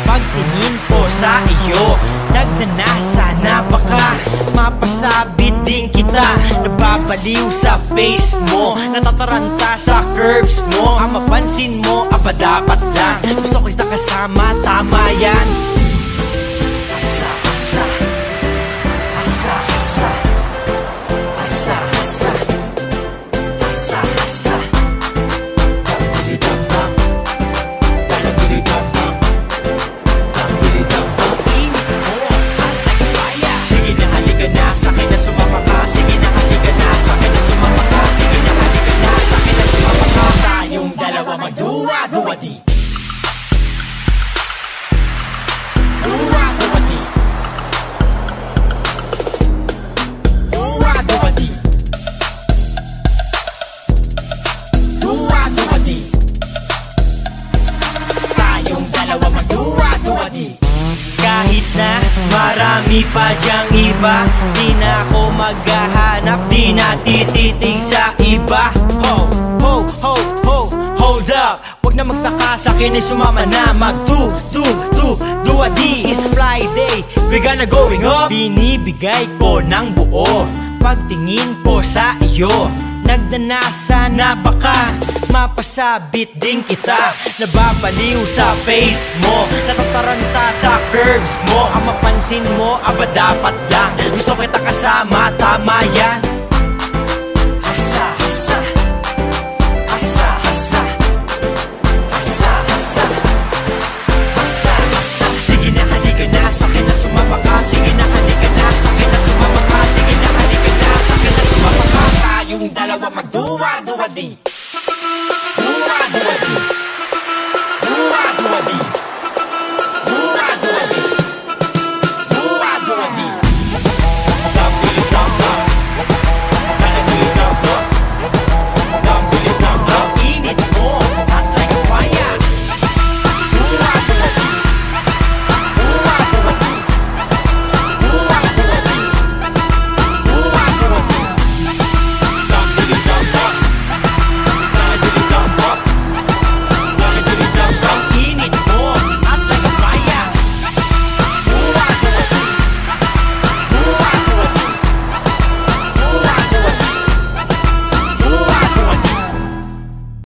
Pagtingin ko sa iyo, nagnanasa na baka mapasabit din kita. Nababaliw sa face mo, natataranta sa curves mo. Ang mapansin mo, aba dapat lang gusto ko kita kasama, tama yan. Asa, asa, asa, asa, asa, asa, asa, asa. Dambili-dambang, dalambili-dambang, dambili-dambang. Init mo at nagpaya. Sige na halika na, sa'kin na sumama ka. Sige na halika na, sa'kin na sumama ka. Sige na halika na, sa'kin na sumama ka. Tayong dalawa magduwa-duwadi. Duwa-duwadi. Duwa-duwadi. Duwa-duwadi. Tayong dalawa magduwa-duwadi. Kahit na marami pa dyang iba, di na ako maghahanap, di na tititig sa iba. Ho, ho, ho, ho, hold up. Wag na magtaka sa'kin ay sumama na. Mag-do-a-di. It's Friday, we gonna going up. Binibigay ko ng buo, pagtingin ko sa iyo, nagnanasa na baka mapasabit din kita. Nababaliw sa face mo, natataranta sa curves mo. Ang mapansin mo, aba dapat lang gusto kita kasama, tama yan.